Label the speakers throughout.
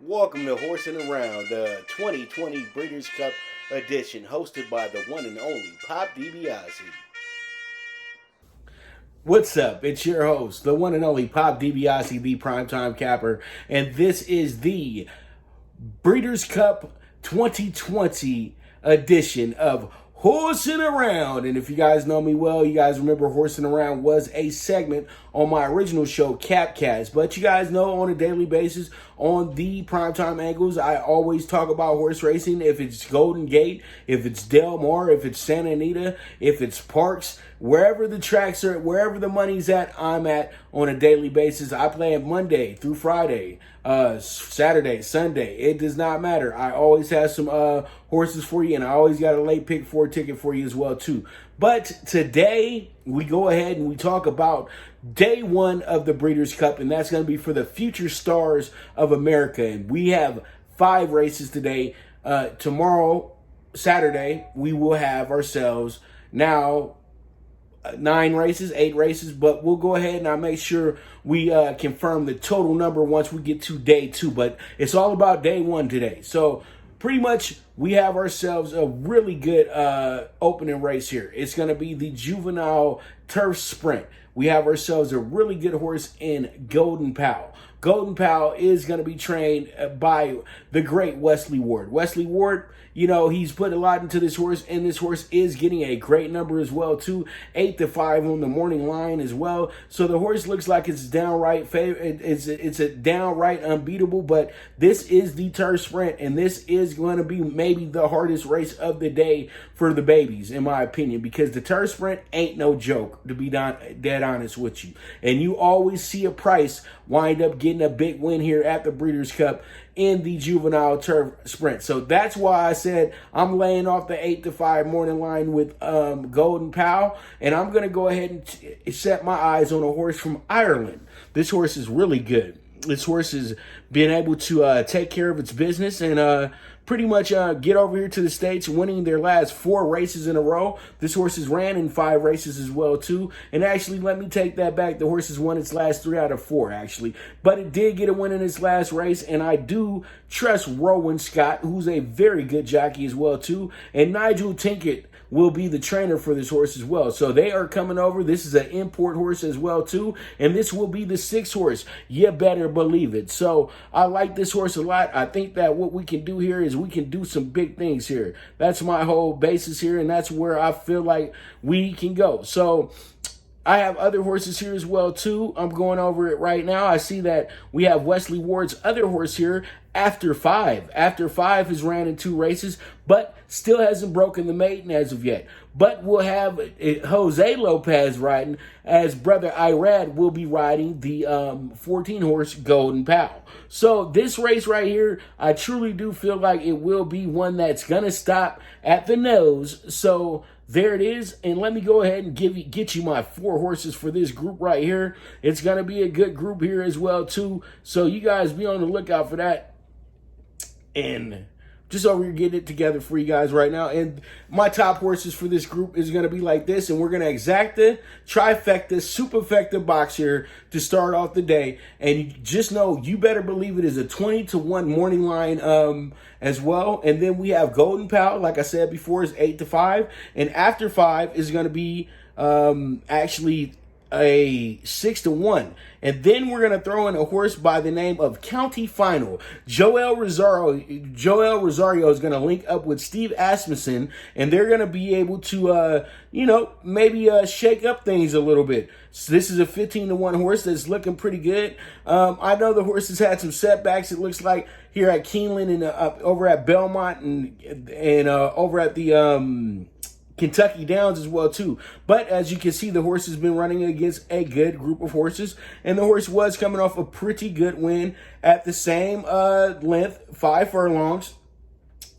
Speaker 1: Welcome to Horsin Around, the 2020 Breeders' Cup edition, hosted by the one and only Pop DiBiase. What's up? It's your host, the one and only Pop DiBiase, the primetime capper, and this is the Breeders' Cup 2020 edition of Horsin Around. And if you guys know me well, you guys remember Horsin Around was a segment on my original show, Capcast. But you guys know on a daily basis on the Primetime Angles, I always talk about horse racing. If it's Golden Gate, if it's Del Mar, if it's Santa Anita, if it's Parks, wherever the tracks are, wherever the money's at, I'm at on a daily basis. I play it Monday through Friday, Saturday, Sunday. It does not matter. I always have some horses for you, and I always got a late pick 4 ticket for you as well too. But today we go ahead and we talk about day one of the Breeders' Cup, and that's going to be for the future stars of America. And we have 5 races today. Tomorrow, Saturday, we will have ourselves now 9 races, 8 races, but we'll go ahead and I'll make sure we confirm the total number once we get to day 2. But it's all about day 1 today. So pretty much we have ourselves a really good opening race here. It's going to be the Juvenile Turf Sprint. We have ourselves a really good horse in Golden Pal. Golden Pal is going to be trained by the great Wesley Ward. Wesley Ward, you know, he's put a lot into this horse, and this horse is getting a great number as well, too. 8-5 on the morning line as well. So the horse looks like it's downright favorite. It's a downright unbeatable, but this is the Turf Sprint, and this is going to be maybe the hardest race of the day for the babies, in my opinion, because the Turf Sprint ain't no joke, to be dead honest with you. And you always see a price wind up getting a big win here at the Breeders' Cup in the Juvenile Turf Sprint. So that's why I said I'm laying off the 8-5 morning line with Golden Pal, and I'm going to go ahead and set my eyes on a horse from Ireland. This horse is really good. This horse has been able to take care of its business and pretty much get over here to the States, winning their last 4 races in a row. This horse has ran in 5 races as well, too. And actually, let me take that back. The horse has won its last 3 out of 4, actually. But it did get a win in its last race, and I do trust Rowan Scott, who's a very good jockey as well, too. And Nigel Tinkett will be the trainer for this horse as well. So they are coming over. This is an import horse as well, too. And this will be the 6th horse. You better believe it. So I like this horse a lot. I think that what we can do here is we can do some big things here. That's my whole basis here, and that's where I feel like we can go. So I have other horses here as well, too. I'm going over it right now. I see that we have Wesley Ward's other horse here, After 5. After 5 has ran in 2 races, but still hasn't broken the maiden as of yet. But we'll have Jose Lopez riding, as brother Irad will be riding the 14-horse Golden Pal. So this race right here, I truly do feel like it will be one that's going to stop at the nose. So there it is, and let me go ahead and get you my 4 horses for this group right here. It's going to be a good group here as well, too. So you guys be on the lookout for that. And just over here getting it together for you guys right now. And my top horses for this group is going to be like this. And we're going to exacta, trifecta, superfecta box here to start off the day. And you just know, you better believe it is a 20-1 morning line as well. And then we have Golden Pal, like I said before, is 8-5. And After 5 is going to be actually a 6-1. And then we're going to throw in a horse by the name of County Final. Joel Rosario is going to link up with Steve Asmussen, and they're going to be able to, maybe shake up things a little bit. So this is a 15-1 horse that's looking pretty good. I know the horse has had some setbacks, it looks like, here at Keeneland and over at Belmont and over at the Kentucky Downs as well, too. But as you can see, the horse has been running against a good group of horses, and the horse was coming off a pretty good win at the same length, 5 furlongs,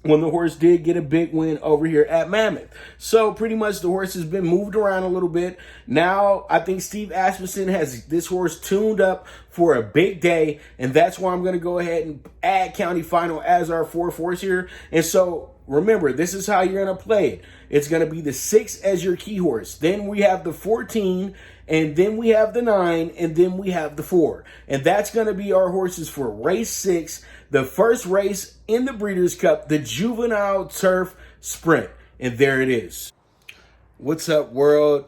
Speaker 1: when the horse did get a big win over here at Mammoth. So pretty much the horse has been moved around a little bit. Now I think Steve Asmussen has this horse tuned up for a big day, and that's why I'm going to go ahead and add County Final as our 4th horse here. And so remember, this is how you're going to play it. It's going to be the 6 as your key horse. Then we have the 14 and then we have the 9, and then we have the 4. And that's going to be our horses for race 6, the first race in the Breeders' Cup, the Juvenile Turf Sprint. And there it is. What's up, world?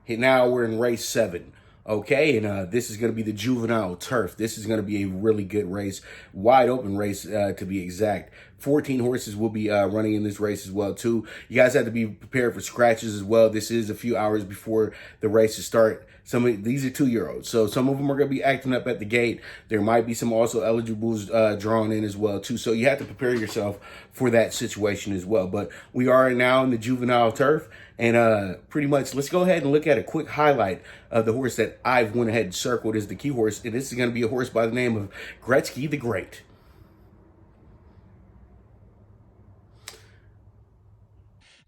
Speaker 1: Now we're in race 7. Okay, and this is going to be the Juvenile Turf. This is going to be a really good race, wide open race to be exact. 14 horses will be running in this race as well, too. You guys have to be prepared for scratches as well. This is a few hours before the races start. These are 2-year-olds, so some of them are going to be acting up at the gate. There might be some also eligibles drawn in as well, too. So you have to prepare yourself for that situation as well. But we are now in the Juvenile Turf. And pretty much, let's go ahead and look at a quick highlight of the horse that I've went ahead and circled as the key horse. And this is going to be a horse by the name of Gretzky the Great.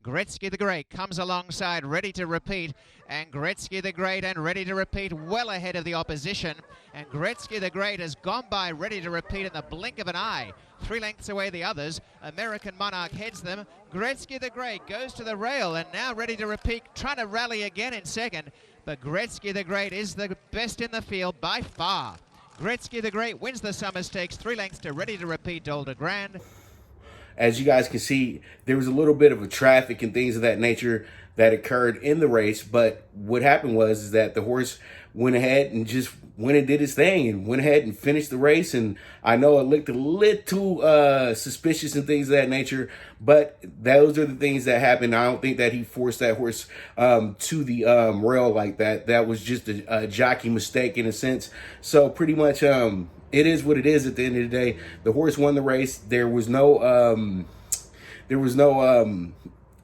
Speaker 2: Gretzky the Great comes alongside, ready to repeat, and Gretzky the Great and ready to repeat, well ahead of the opposition. And Gretzky the Great has gone by, ready to repeat in the blink of an eye. 3 lengths away the others. American Monarch heads them. Gretzky the Great goes to the rail and now ready to repeat, trying to rally again in second. But Gretzky the Great is the best in the field by far. Gretzky the Great wins the Summer Stakes, 3 lengths to ready to repeat Dolder Grand.
Speaker 1: As you guys can see, there was a little bit of a traffic and things of that nature that occurred in the race. But what happened was that the horse went ahead and just went and did his thing and went ahead and finished the race. And I know it looked a little suspicious and things of that nature, but those are the things that happened. I don't think that he forced that horse to the rail like that. That was just a jockey mistake in a sense. So pretty much it is what it is at the end of the day. The horse won the race. There was no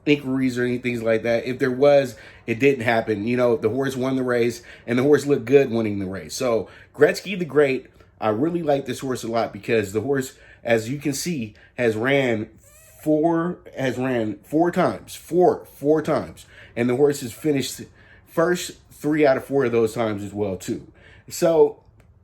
Speaker 1: inquiries or anything like that. If there was, it didn't happen. You know, the horse won the race, and the horse looked good winning the race. So Gretzky the Great, I really like this horse a lot because the horse, as you can see, has ran four times, and the horse has finished first 3 out of 4 of those times as well too. So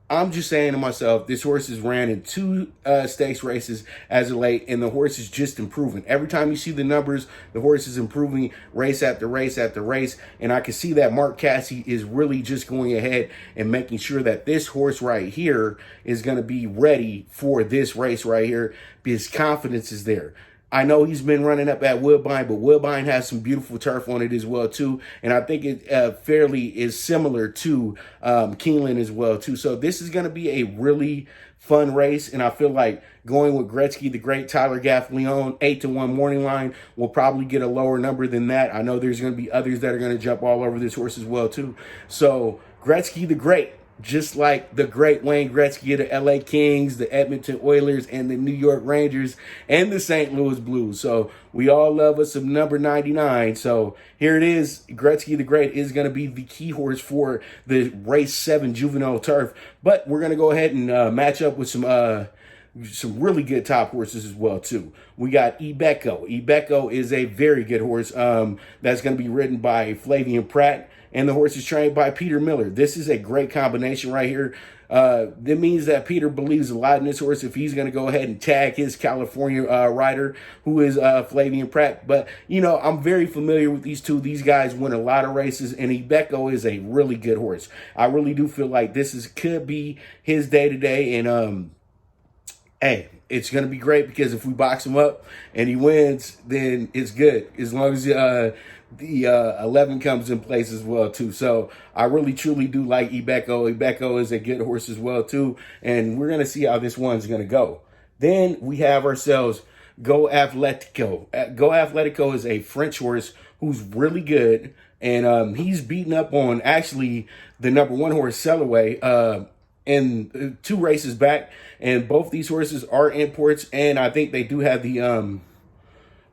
Speaker 1: I'm just saying to myself, this horse has ran in 2 stakes races as of late, and the horse is just improving. Every time you see the numbers, the horse is improving race after race after race, and I can see that Mark Cassie is really just going ahead and making sure that this horse right here is going to be ready for this race right here. His confidence is there. I know he's been running up at Woodbine, but Woodbine has some beautiful turf on it as well, too. And I think it fairly is similar to Keeneland as well, too. So this is going to be a really fun race. And I feel like going with Gretzky the Great, Tyler Gaffleon, 8-1 morning line, will probably get a lower number than that. I know there's going to be others that are going to jump all over this horse as well, too. So Gretzky the Great, just like the great Wayne Gretzky of the LA Kings, the Edmonton Oilers, and the New York Rangers, and the St. Louis Blues. So we all love us some number 99. So here it is. Gretzky the Great is going to be the key horse for the race 7 Juvenile Turf. But we're going to go ahead and match up with some really good top horses as well too. We got Ibeco. Ibeco is a very good horse that's going to be ridden by Flavian Pratt. And the horse is trained by Peter Miller. This is a great combination right here. That means that Peter believes a lot in this horse if he's going to go ahead and tag his California rider, who is Flavian Pratt. But, you know, I'm very familiar with these two. These guys win a lot of races, and Ibeco is a really good horse. I really do feel like this could be his day-to-day. And, hey, it's going to be great because if we box him up and he wins, then it's good. As long as the 11 comes in place as well too. So I really truly do like Ibeco. Ibeco is a good horse as well too, and we're gonna see how this one's gonna go. Then we have ourselves Go Atletico. Go Atletico is a French horse who's really good, and he's beating up on actually the number 1 horse Sellaway in 2 races back, and both these horses are imports, and I think they do have the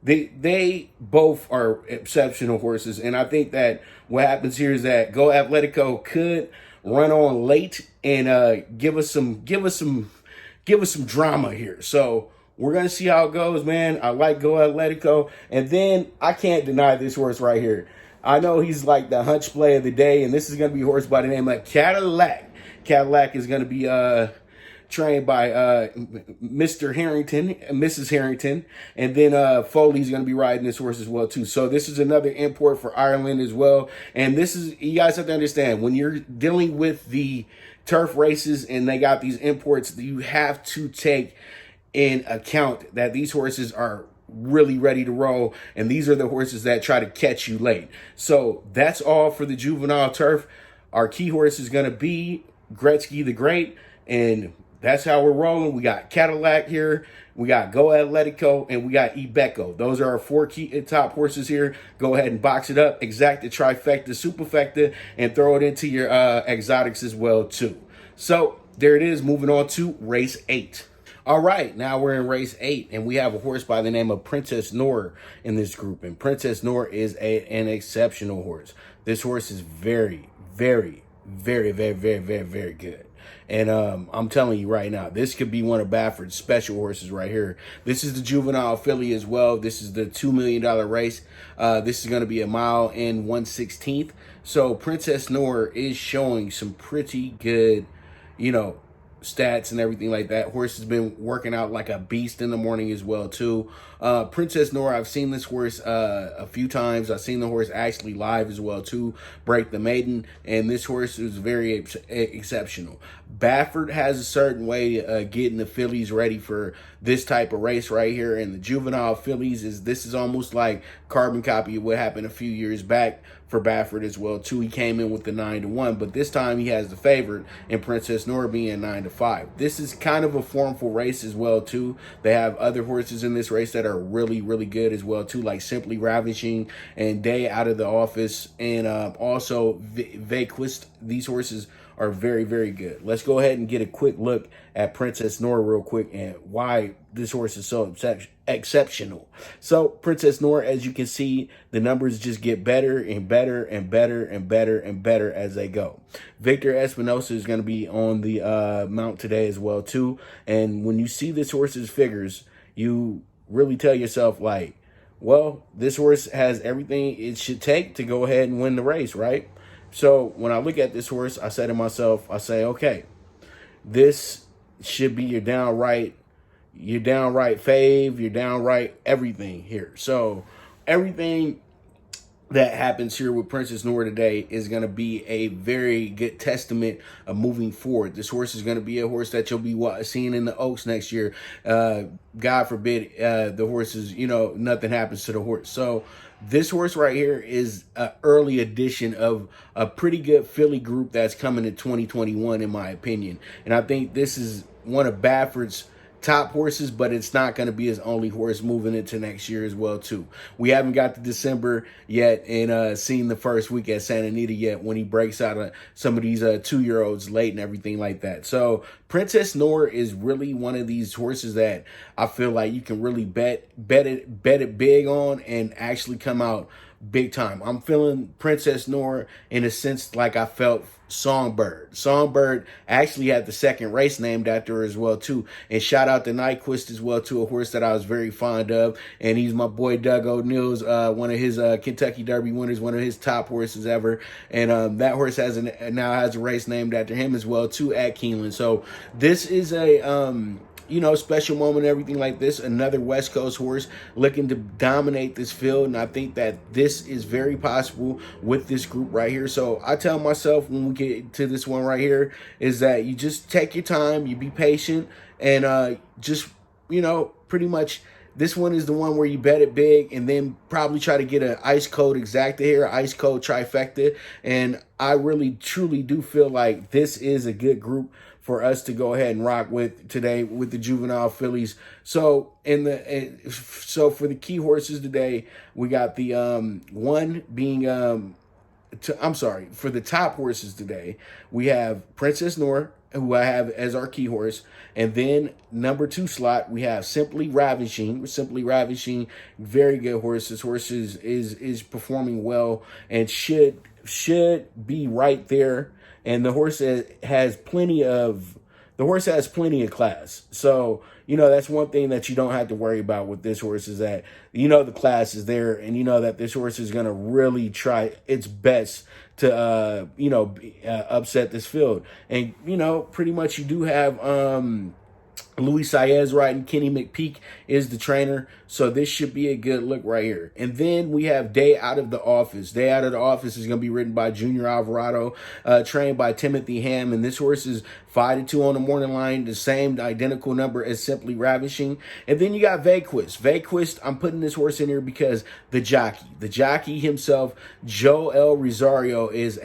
Speaker 1: They both are exceptional horses, and I think that what happens here is that Go Atletico could run on late and give us some drama here. So we're gonna see how it goes, man. I like Go Atletico, and then I can't deny this horse right here. I know he's like the hunch play of the day, and this is gonna be a horse by the name of Cadillac. Cadillac is gonna be trained by Mr. Harrington, Mrs. Harrington, and then Foley's going to be riding this horse as well too. So this is another import for Ireland as well. And this is, you guys have to understand, when you're dealing with the turf races and they got these imports, you have to take in account that these horses are really ready to roll, and these are the horses that try to catch you late. So that's all for the juvenile turf. Our key horse is going to be Gretzky the Great, and that's how we're rolling. We got Cadillac here, we got Go Atletico, and we got Ibeco. Those are our 4 key top horses here. Go ahead and box it up, exact the trifecta, superfecta, and throw it into your exotics as well too. So there it is, moving on to race 8. All right, now we're in race 8, and we have a horse by the name of Princess Noor in this group. And Princess Noor is an exceptional horse. This horse is very, very, very, very, very, very, very good. And I'm telling you right now, this could be one of Bafford's special horses right here. This is the juvenile filly as well. This is the $2 million race. This is going to be a mile and 1/16. So Princess Noor is showing some pretty good, stats and everything like that. Horse has been working out like a beast in the morning as well too. Princess Noor, I've seen this horse a few times. I've seen the horse actually live as well too, break the maiden, and this horse is very exceptional. Bafford has a certain way getting the fillies ready for this type of race right here, and the juvenile fillies this is almost like carbon copy of what happened a few years back for Bafford as well too. He came in with the 9-1, but this time he has the favorite in Princess Noor being 9-5. This is kind of a formful race as well too. They have other horses in this race that are really, really good as well too, like Simply Ravishing and Day Out of the Office, and also Vaquist. These horses are very, very good. Let's go ahead and get a quick look at Princess Noor real quick and why this horse is so exceptional. So Princess Noor, as you can see, the numbers just get better and better and better and better and better as they go. Victor Espinosa is going to be on the mount today as well too. And when you see this horse's figures, you really tell yourself like, well, this horse has everything it should take to go ahead and win the race, right? So when I look at this horse, I say to myself, okay, this should be your downright fave, your downright everything here. So everything that happens here with Princess Noor today is going to be a very good testament of moving forward. This horse is going to be a horse that you'll be seeing in the Oaks next year. God forbid the horse is, nothing happens to the horse. So this horse right here is an early addition of a pretty good filly group that's coming in 2021, in my opinion. And I think this is one of Bafford's top horses, but it's not going to be his only horse moving into next year as well too. We haven't got to December yet and seen the first week at Santa Anita yet when he breaks out of some of these 2-year-olds late and everything like that. So Princess Noor is really one of these horses that I feel like you can really bet it big on and actually come out big time. I'm feeling Princess Noor in a sense like I felt Songbird. Songbird actually had the second race named after her as well too. And shout out to Nyquist as well too, a horse that I was very fond of. And he's my boy Doug O'Neill's one of his Kentucky Derby winners, one of his top horses ever. And that horse now has a race named after him as well too at Keeneland. So this is a special moment, everything like this. Another West Coast horse looking to dominate this field. And I think that this is very possible with this group right here. So I tell myself when we get to this one right here is that you just take your time, you be patient, and just, pretty much this one is the one where you bet it big and then probably try to get an ice cold exacta here, ice cold trifecta. And I really, truly do feel like this is a good group for us to go ahead and rock with today with the juvenile fillies. So so for the key horses today, we got the one being for the top horses today, we have Princess Noor, who I have as our key horse, and then number 2 slot we have Simply Ravishing. Very good horse. This horse is performing well and should be right there. And the horse has plenty of the horse has plenty of class. So, you know, that's one thing that you don't have to worry about with this horse is that, you know, the class is there and you know that this horse is going to really try its best to, upset this field. And, you know, pretty much you do have, Luis Saez riding. Kenny McPeak is the trainer. So this should be a good look right here. And then we have Day Out of the Office. Day Out of the Office is going to be ridden by Junior Alvarado, trained by Timothy Ham. And this horse is 5-2 on the morning line, the same identical number as Simply Ravishing. And then you got Vaquist. Vaquist, I'm putting this horse in here because the jockey himself, Joel Rosario, is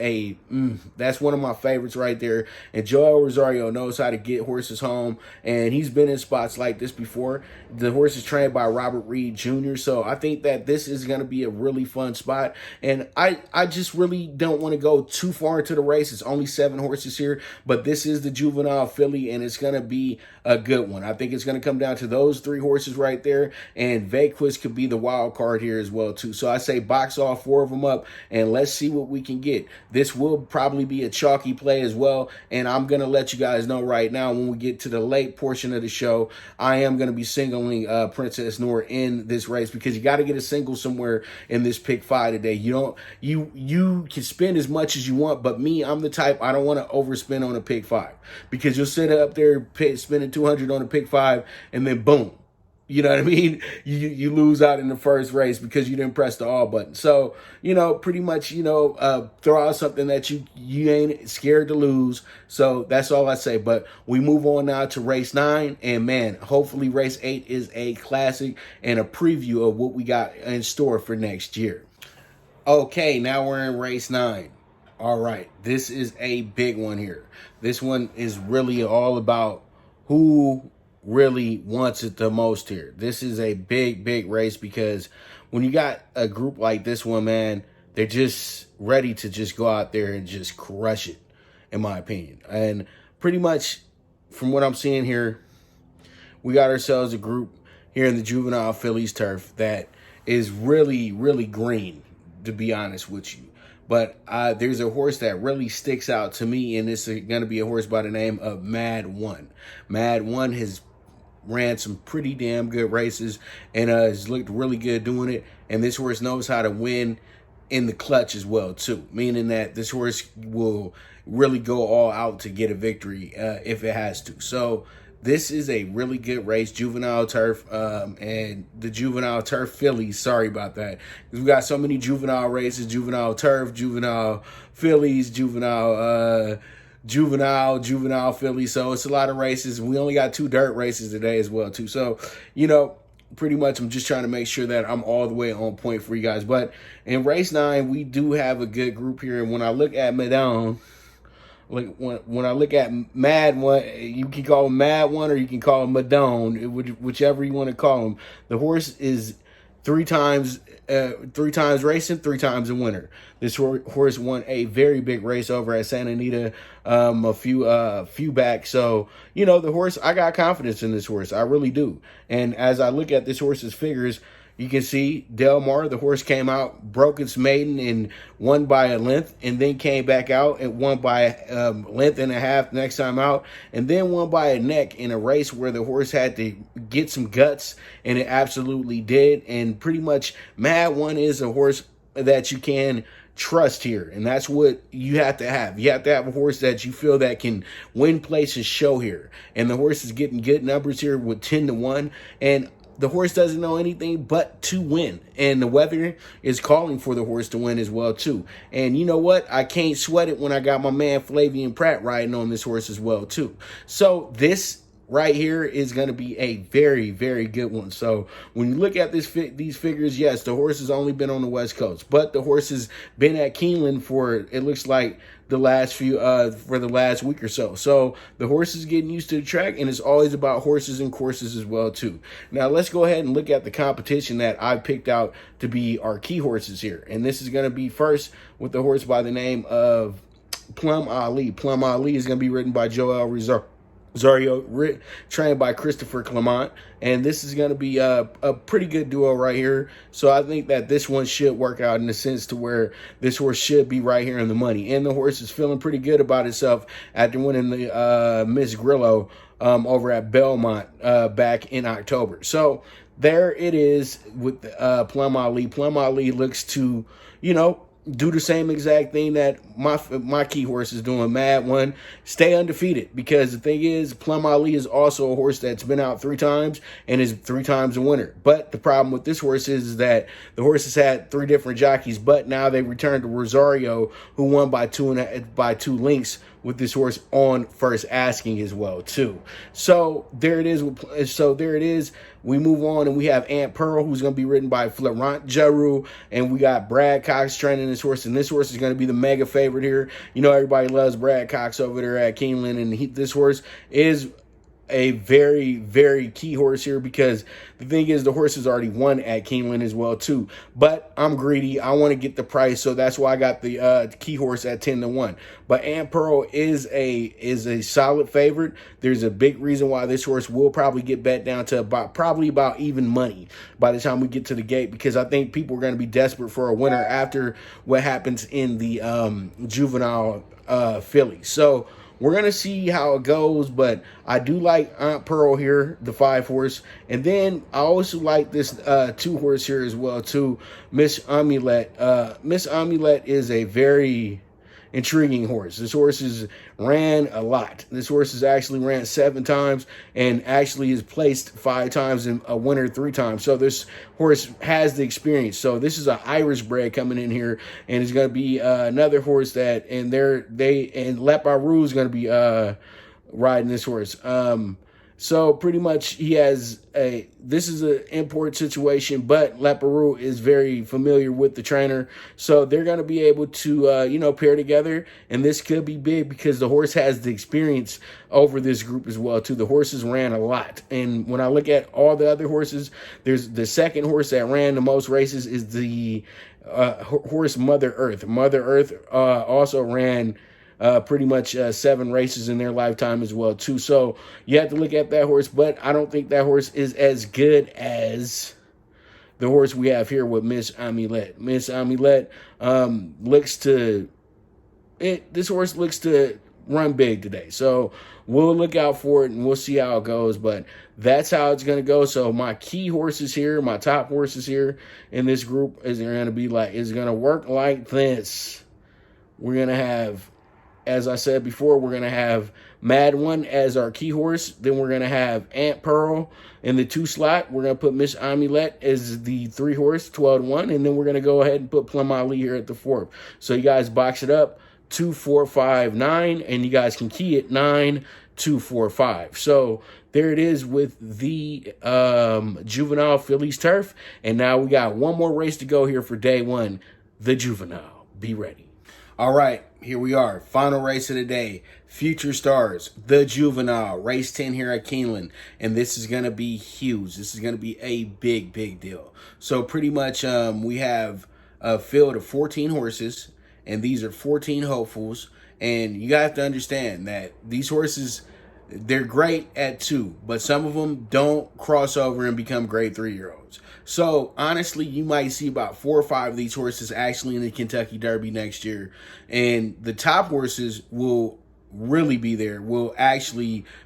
Speaker 1: that's one of my favorites right there. And Joel Rosario knows how to get horses home, and he's been in spots like this before. The horse is trained by Robert Reed Jr., so I think that this is going to be a really fun spot. And I just really don't want to go too far into the race. It's only 7 horses here, but this is the juvenile filly, and it's going to be a good one. I think it's going to come down to those 3 horses right there, and Vaquist could be the wild card here as well too. So I say box all 4 of them up, and let's see what we can get. This will probably be a chalky play as well, and I'm going to let you guys know right now when we get to the late portion of the show, I am going to be singling Princess Noor in this race because you got to get a single somewhere in this pick 5 today. You can spend as much as you want, but me, I'm the type, I don't want to overspend on a pick 5 because you'll sit up there spending 200 on a pick 5 and then boom, you know what I mean? You lose out in the first race because you didn't press the all button. So, you know, pretty much, throw out something that you ain't scared to lose. So that's all I say. But we move on now to race 9. And man, hopefully race 8 is a classic and a preview of what we got in store for next year. Okay, now we're in race 9. All right, this is a big one here. This one is really all about who really wants it the most here. This is a big race because when you got a group like this one, man, they're just ready to just go out there and just crush it, in my opinion. And pretty much from what I'm seeing here, we got ourselves a group here in the juvenile fillies turf that is really green, to be honest with you. But there's a horse that really sticks out to me, and it's going to be a horse by the name of Mad One. Mad One has ran some pretty damn good races and has looked really good doing it. And this horse knows how to win in the clutch as well, too. Meaning that this horse will really go all out to get a victory if it has to. So this is a really good race, juvenile turf, and the juvenile turf fillies. Sorry about that. Because we got so many juvenile races, juvenile turf, juvenile fillies, juvenile fillies. So it's a lot of races. We only got 2 dirt races today as well, too. So, pretty much I'm just trying to make sure that I'm all the way on point for you guys. But in race 9, we do have a good group here. And when I look at Madone, like when I look at Mad One, you can call him Mad One or you can call him Madone, whichever you want to call him. The horse is 3 times racing, 3 times a winner. This horse won a very big race over at Santa Anita a few back. So, the horse, I got confidence in this horse. I really do. And as I look at this horse's figures, you can see Del Mar, the horse came out, broke its maiden and won by a length, and then came back out and won by a length and a half next time out, and then won by a neck in a race where the horse had to get some guts, and it absolutely did. And pretty much Mad One is a horse that you can trust here, and that's what you have to have. You have to have a horse that you feel that can win places show here, and the horse is getting good numbers here with 10-1, and the horse doesn't know anything but to win. And the weather is calling for the horse to win as well, too. And you know what? I can't sweat it when I got my man Flavian Pratt riding on this horse as well, too. So this right here is going to be a very good one. So when you look at these figures, yes, the horse has only been on the West Coast, but the horse has been at Keeneland for, it looks like, the last week or so. So the horse is getting used to the track, and it's always about horses and courses as well, too. Now let's go ahead and look at the competition that I picked out to be our key horses here. And this is going to be first with the horse by the name of Plum Ali. Plum Ali is going to be ridden by Joel trained by Christopher Clement, and this is going to be a pretty good duo right here. So I think that this one should work out in the sense to where this horse should be right here in the money, and the horse is feeling pretty good about itself after winning the Miss Grillo over at Belmont back in October. So there it is with Plum Ali. Plum Ali looks to, do the same exact thing that my key horse is doing. Mad One, stay undefeated, because the thing is, Plum Ali is also a horse that's been out 3 times and is 3 times a winner. But the problem with this horse is that the horse has had 3 different jockeys, but now they returned to Rosario, who won by 2 lengths with this horse on first asking as well too. So there it is. We move on, and we have Aunt Pearl, who's going to be ridden by Florent Giroux, and we got Brad Cox training this horse, and this horse is going to be the mega favorite here. Everybody loves Brad Cox over there at Keeneland, and this horse is a very, very key horse here, because the thing is, the horse has already won at Keeneland as well too. But I'm greedy. I want to get the price, so that's why I got the key horse at 10-1. But Aunt Pearl is a solid favorite. There's a big reason why this horse will probably get bet down to about even money by the time we get to the gate, because I think people are going to be desperate for a winner after what happens in the juvenile filly. So we're going to see how it goes, but I do like Aunt Pearl here, the 5 horse. And then I also like this 2 horse here as well, too, Miss Amulet. Miss Amulet is a very intriguing horse. This horse has ran a lot. This horse has actually ran 7 times and actually is placed 5 times and a winner 3 times. So this horse has the experience. So this is an Irish bred coming in here, and it's going to be another horse that, and Leparoux is going to be riding this horse. So pretty much this is an import situation, but Leparoux is very familiar with the trainer. So they're going to be able to, pair together. And this could be big because the horse has the experience over this group as well, too. The horses ran a lot. And when I look at all the other horses, there's the second horse that ran the most races is the horse Mother Earth. Mother Earth also ran pretty much 7 races in their lifetime as well too. So you have to look at that horse, but I don't think that horse is as good as the horse we have here with Miss Amulet. Miss Amulet this horse looks to run big today. So we'll look out for it and we'll see how it goes, but that's how it's going to go. So my key horses here, my top horses here in this group is going to work like this. We're going to have, as I said before, we're going to have Mad One as our key horse. Then we're going to have Aunt Pearl in the 2 slot. We're going to put Miss Amulet as the 3 horse, 12-1. And then we're going to go ahead and put Plum Ali here at the 4th. So you guys box it up, 2, 4, 5, 9. And you guys can key it 9, 2, 4, 5. So there it is with the Juvenile Phillies Turf. And now we got one more race to go here for day 1, the Juvenile. Be ready. All right, here we are. Final race of the day. Future Stars, the Juvenile, race 10 here at Keeneland. And this is going to be huge. This is going to be a big, big deal. So pretty much we have a field of 14 horses, and these are 14 hopefuls. And you have to understand that these horses, they're great at 2, but some of them don't cross over and become great 3-year-olds. So honestly, you might see about 4 or 5 of these horses actually in the Kentucky Derby next year. And the top horses will actually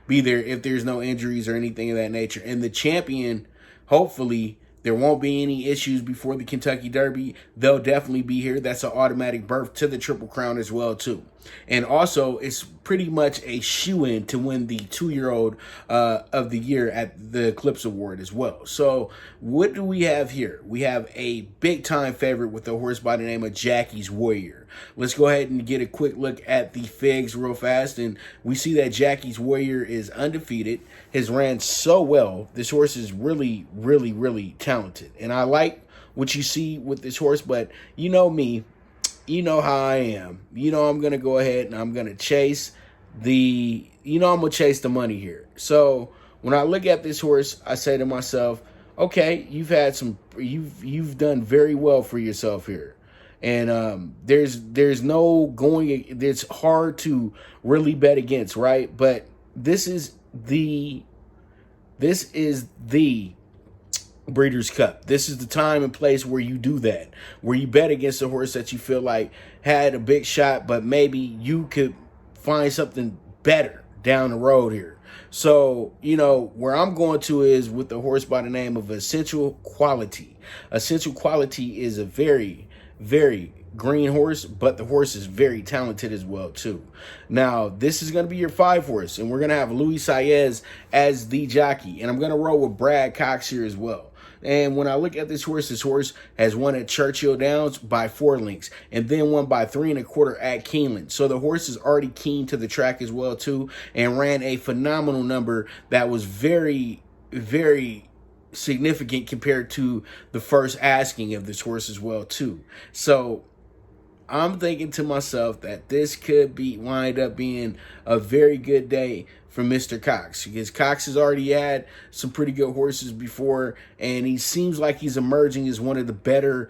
Speaker 1: be there if there's no injuries or anything of that nature. And the champion, hopefully, there won't be any issues before the Kentucky Derby. They'll definitely be here. That's an automatic berth to the Triple Crown as well, too. And also, it's pretty much a shoo-in to win the 2-year-old of the year at the Eclipse Award as well. So what do we have here? We have a big-time favorite with a horse by the name of Jackie's Warrior. Let's go ahead and get a quick look at the figs real fast. And we see that Jackie's Warrior is undefeated, has ran so well. This horse is really, really, really talented. And I like what you see with this horse, but you know me. You know how I am. I'm going to go ahead and I'm going to chase the money here. So when I look at this horse, I say to myself, okay, you've done very well for yourself here. And there's no going, it's hard to really bet against, right? But this is the Breeders' Cup. This is the time and place where you do that, where you bet against a horse that you feel like had a big shot, but maybe you could find something better down the road here. So, where I'm going to is with the horse by the name of Essential Quality. Essential Quality is a very, very green horse, but the horse is very talented as well too. Now, this is going to be your 5 horse, and we're going to have Luis Saez as the jockey, and I'm going to roll with Brad Cox here as well. And when I look at this horse has won at Churchill Downs by 4 lengths, and then won by 3 1/4 at Keeneland. So the horse is already keen to the track as well too, and ran a phenomenal number that was very, very significant compared to the first asking of this horse as well too. So I'm thinking to myself that this could wind up being a very good day for Mr. Cox, because Cox has already had some pretty good horses before, and he seems like he's emerging as one of the better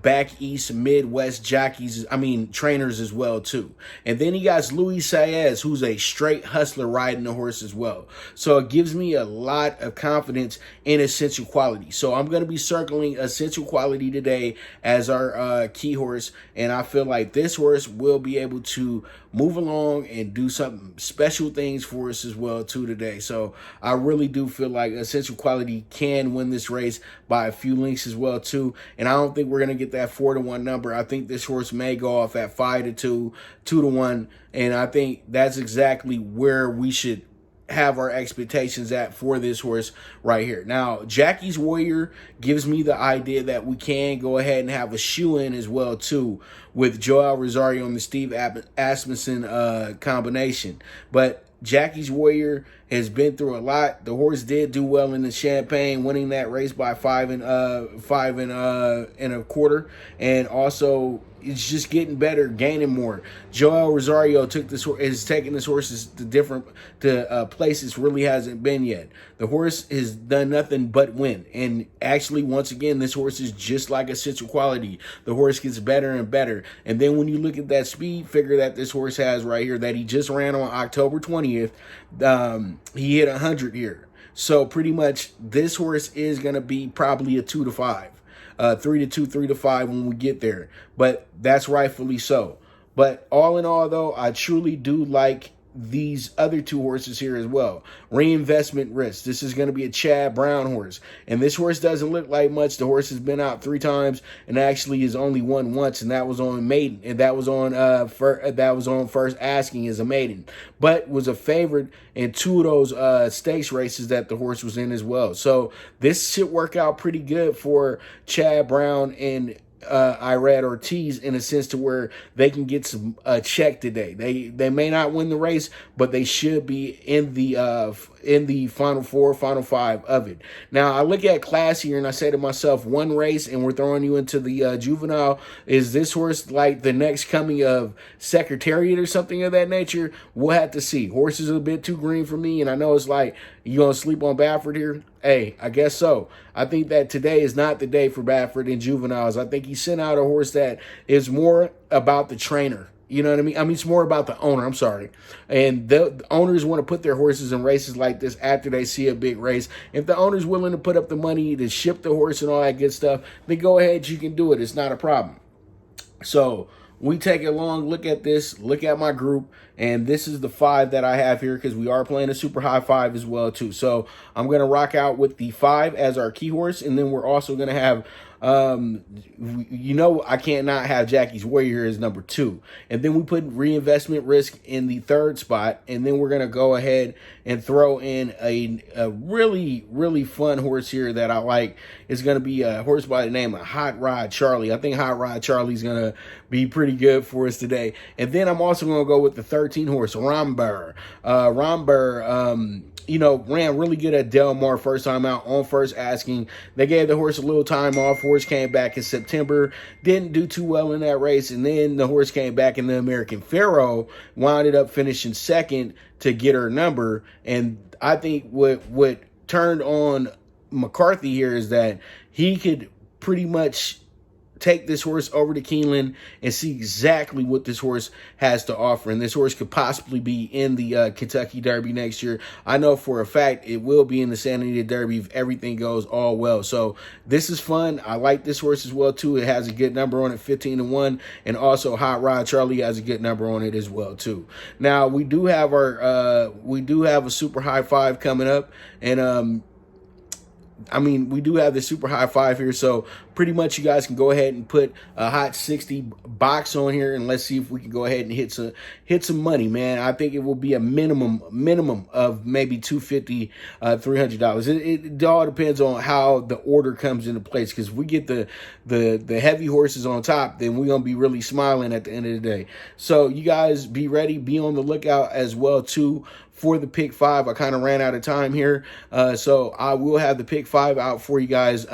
Speaker 1: back east Midwest trainers as well too. And then he got Luis Saez, who's a straight hustler riding the horse as well. So it gives me a lot of confidence in Essential Quality. So I'm going to be circling Essential Quality today as our key horse, and I feel like this horse will be able to move along and do some special things for us as well too today. So I really do feel like Essential Quality can win this race by a few lengths as well too. And I don't think we're going to get that 4-1 number. I think this horse may go off at 5-2, 2-1. And I think that's exactly where we should have our expectations at for this horse right here. Now, Jackie's Warrior gives me the idea that we can go ahead and have a shoe-in as well too with Joel Rosario and the Steve Asmussen combination. But Jackie's Warrior has been through a lot. The horse did do well in the Champagne, winning that race by 5 1/4, and also it's just getting better, gaining more. Joel Rosario is taking this horse to places really hasn't been yet. The horse has done nothing but win, and actually, once again, this horse is just like Essential Quality. The horse gets better and better, and then when you look at that speed figure that this horse has right here, that he just ran on October 20th, he hit 100 here. So pretty much, this horse is going to be probably a 2-5. 3-2, 3-5 when we get there. But that's rightfully so. But all in all, though, I truly do like these other 2 horses here as well. Reinvestment Risk. This is going to be a Chad Brown horse. And this horse doesn't look like much. The horse has been out 3 times and actually has only won once, and that was on maiden. And that was on first asking as a maiden. But was a favorite in 2 of those stakes races that the horse was in as well. So this should work out pretty good for Chad Brown and Irad Ortiz, in a sense to where they can get some check today. They may not win the race, but they should be in the final 4, final 5 of it. Now I look at class here and I say to myself, 1 race and we're throwing you into the juvenile. Is this horse like the next coming of Secretariat or something of that nature? We'll have to see. Horse is a bit too green for me, and I know it's like, you gonna sleep on Baffert here? Hey, I guess so. I think that today is not the day for Baffert in juveniles. I think he sent out a horse that is more about the trainer. You know what I mean? It's more about the owner. I'm sorry. And the owners want to put their horses in races like this after they see a big race. If the owner's willing to put up the money to ship the horse and all that good stuff, then go ahead. You can do it. It's not a problem. So we take a long look at this, look at my group, and this is the 5 that I have here because we are playing a super high 5 as well too. So I'm going to rock out with the 5 as our key horse, and then we're also going to have I can't not have Jackie's Warrior as number 2. And then we put Reinvestment Risk in the 3rd spot. And then we're going to go ahead and throw in a really, really fun horse here that I like. It's going to be a horse by the name of Hot Rod Charlie. I think Hot Rod Charlie's going to be pretty good for us today. And then I'm also going to go with the 13 horse, Romber. Ran really good at Del Mar first time out on first asking. They gave the horse a little time off. Horse came back in September. Didn't do too well in that race. And then the horse came back in the American Pharaoh. Wound up finishing 2nd to get her number. And I think what turned on McCarthy here is that he could pretty much take this horse over to Keeneland and see exactly what this horse has to offer. And this horse could possibly be in the Kentucky Derby next year. I know for a fact it will be in the Santa Anita Derby if everything goes all well. So this is fun. I like this horse as well too. It has a good number on it, 15-1, and also Hot Rod Charlie has a good number on it as well too. Now we do have a super high five coming up, and we do have the super high five here, so pretty much you guys can go ahead and put a hot 60 box on here, and let's see if we can go ahead and hit some money, man. I think it will be a minimum of maybe $250, $300. It all depends on how the order comes into place, because if we get the heavy horses on top, then we're gonna be really smiling at the end of the day. So you guys be ready, be on the lookout as well too for the pick 5. I kind of ran out of time here, so I will have the pick 5 out for you guys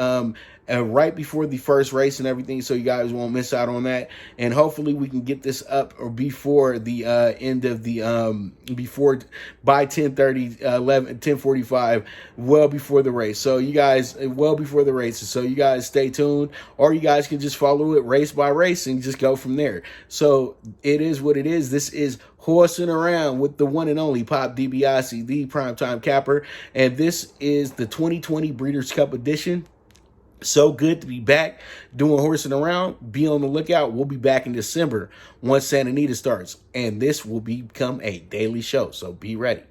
Speaker 1: right before the first race and everything, so you guys won't miss out on that. And hopefully we can get this up or before the end of the by 10:30, 10:45, well before the race. So you guys, well before the races. So you guys stay tuned, or you guys can just follow it race by race and just go from there. So it is what it is. This is Horsin Around with the one and only Pop DiBiase, the primetime capper, and this is the 2020 Breeders' Cup edition. So good to be back doing Horsin Around. Be on the lookout. We'll be back in December once Santa Anita starts, and this will become a daily show, so be ready.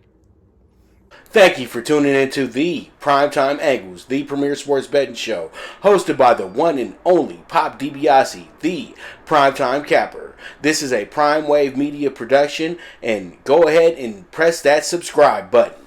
Speaker 1: Thank you for tuning into the Primetime Angles, the premier sports betting show, hosted by the one and only Pop DiBiase, the primetime capper. This is a PrimeWave media production, and go ahead and press that subscribe button.